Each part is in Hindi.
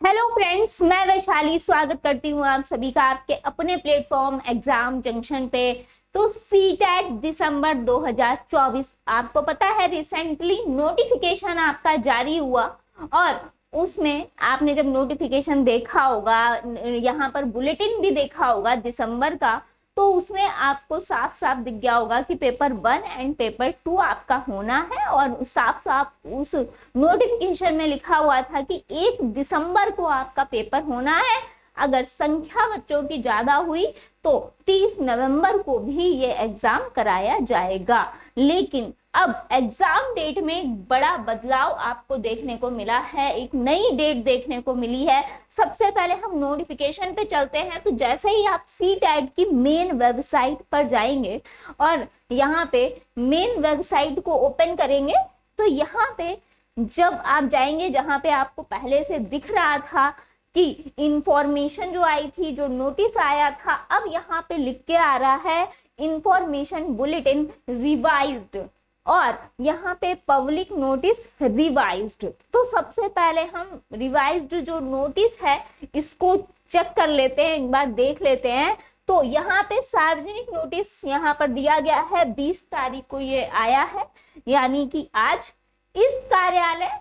हेलो फ्रेंड्स, मैं वैशाली स्वागत करती हूँ आप सभी का आपके अपने प्लेटफॉर्म एग्जाम जंक्शन पे। तो सीटेट दिसंबर 2024 आपको पता है रिसेंटली नोटिफिकेशन आपका जारी हुआ और उसमें आपने जब नोटिफिकेशन देखा होगा, यहाँ पर बुलेटिन भी देखा होगा दिसंबर का, तो उसमें आपको साफ साफ दिख गया होगा कि पेपर 1 एंड पेपर 2 आपका होना है। और साफ साफ उस नोटिफिकेशन में लिखा हुआ था कि 1 दिसंबर को आपका पेपर होना है। अगर संख्या बच्चों की ज्यादा हुई तो 30 नवंबर को भी ये एग्जाम कराया जाएगा। लेकिन अब एग्जाम डेट में एक बड़ा बदलाव आपको देखने को मिला है, एक नई डेट देखने को मिली है। सबसे पहले हम नोटिफिकेशन पे चलते हैं। तो जैसे ही आप सीटेट की मेन वेबसाइट पर जाएंगे और यहाँ पे मेन वेबसाइट को ओपन करेंगे, तो यहाँ पे जब आप जाएंगे, जहाँ पे आपको पहले से दिख रहा था कि इंफॉर्मेशन जो आई थी, जो नोटिस आया था, अब यहाँ पे लिख के आ रहा है इंफॉर्मेशन बुलेटिन रिवाइज्ड और यहाँ पे पब्लिक नोटिस रिवाइज्ड। तो सबसे पहले हम रिवाइज्ड जो नोटिस है इसको चेक कर लेते हैं, एक बार देख लेते हैं। तो यहाँ पे सार्वजनिक नोटिस यहाँ पर दिया गया है, 20 तारीख को ये आया है, यानी कि आज। इस कार्यालय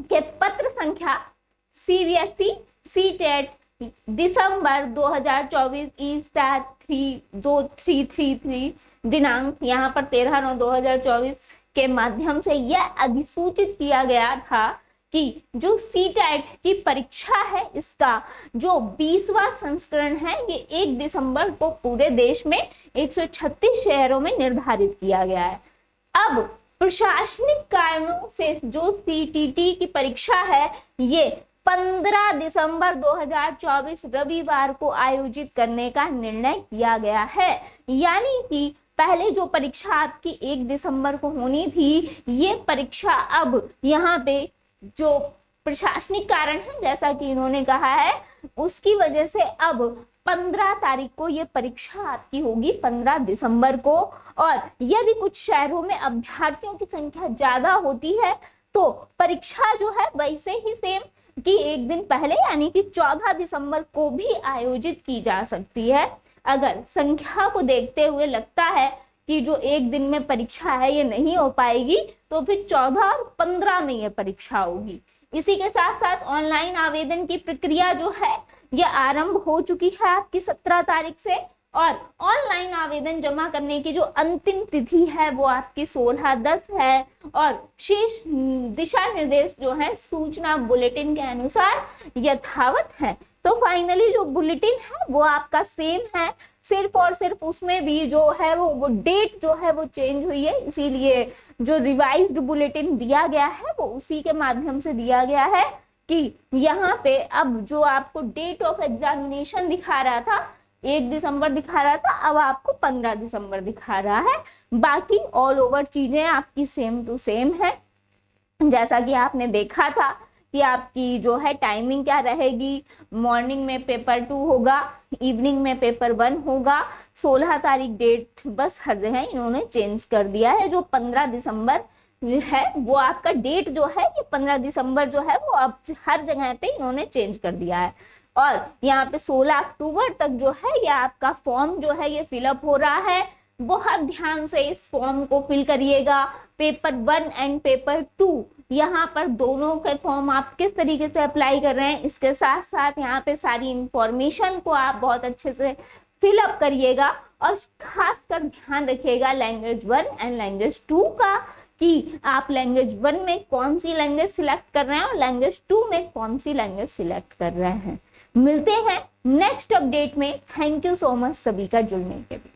के पत्र संख्या सीबीएसई सीटेट दिसंबर 2024 2333 दिनांक यहाँ पर 13/9/2024 के माध्यम से यह अधिसूचित किया गया था कि जो सीटेट की परीक्षा है इसका जो 20वां संस्करण है ये 1 दिसंबर को पूरे देश में 136 शहरों में निर्धारित किया गया है। अब प्रशासनिक कारणों से जो सीटीटी की परीक्षा है ये 15 दिसंबर 2024 रविवार को आयोजित करने का निर्णय किया गया है। यानी कि पहले जो परीक्षा आपकी 1 दिसंबर को होनी थी, ये परीक्षा अब यहाँ पे जो प्रशासनिक कारण है, जैसा कि इन्होंने कहा है, उसकी वजह से अब 15 तारीख को ये परीक्षा आपकी होगी, 15 दिसंबर को। और यदि कुछ शहरों में अभ्यर्थियों की संख्या ज्यादा होती है तो परीक्षा जो है वैसे ही सेम कि एक दिन पहले यानी कि 14 दिसंबर को भी आयोजित की जा सकती है। अगर संख्या को देखते हुए लगता है कि जो एक दिन में परीक्षा है ये नहीं हो पाएगी तो फिर 14 और 15 में ये परीक्षा होगी। इसी के साथ साथ ऑनलाइन आवेदन की प्रक्रिया जो है ये आरंभ हो चुकी है आपकी 17 तारीख से, और ऑनलाइन आवेदन जमा करने की जो अंतिम तिथि है वो आपकी 16/10 है। और शेष दिशा निर्देश जो है सूचना बुलेटिन के अनुसार यथावत है। तो फाइनली जो बुलेटिन है वो आपका सेम है, सिर्फ और सिर्फ उसमें भी जो है वो डेट जो है वो चेंज हुई है। इसीलिए जो रिवाइज्ड बुलेटिन दिया गया है वो उसी के माध्यम से दिया गया है कि यहाँ पे अब जो आपको डेट ऑफ एग्जामिनेशन दिखा रहा था 1 दिसंबर दिखा रहा था, अब आपको 15 दिसंबर दिखा रहा है। बाकी ऑल ओवर चीजें आपकी सेम टू सेम है। जैसा कि आपने देखा था कि आपकी जो है टाइमिंग क्या रहेगी, मॉर्निंग में पेपर 2 होगा, इवनिंग में पेपर 1 होगा। 16 तारीख डेट बस हर जगह इन्होंने चेंज कर दिया है। जो 15 दिसंबर है वो आपका डेट जो है ये 15 दिसंबर जो है वो अब हर जगह पे इन्होंने चेंज कर दिया है। और यहाँ पे 16 अक्टूबर तक जो है ये आपका फॉर्म जो है ये फिलअप हो रहा है। बहुत ध्यान से इस फॉर्म को फिल करिएगा। पेपर 1 एंड पेपर 2 यहाँ पर दोनों के फॉर्म आप किस तरीके से अप्लाई कर रहे हैं, इसके साथ साथ यहाँ पे सारी इंफॉर्मेशन को आप बहुत अच्छे से फिलअप करिएगा। और खासकर ध्यान रखिएगा लैंग्वेज 1 एंड लैंग्वेज 2 का, कि आप लैंग्वेज 1 में कौन सी लैंग्वेज सिलेक्ट कर रहे हैं और लैंग्वेज 2 में कौन सी लैंग्वेज सिलेक्ट कर रहे हैं। मिलते हैं नेक्स्ट अपडेट में। थैंक यू सो मच सभी का जुड़ने के लिए।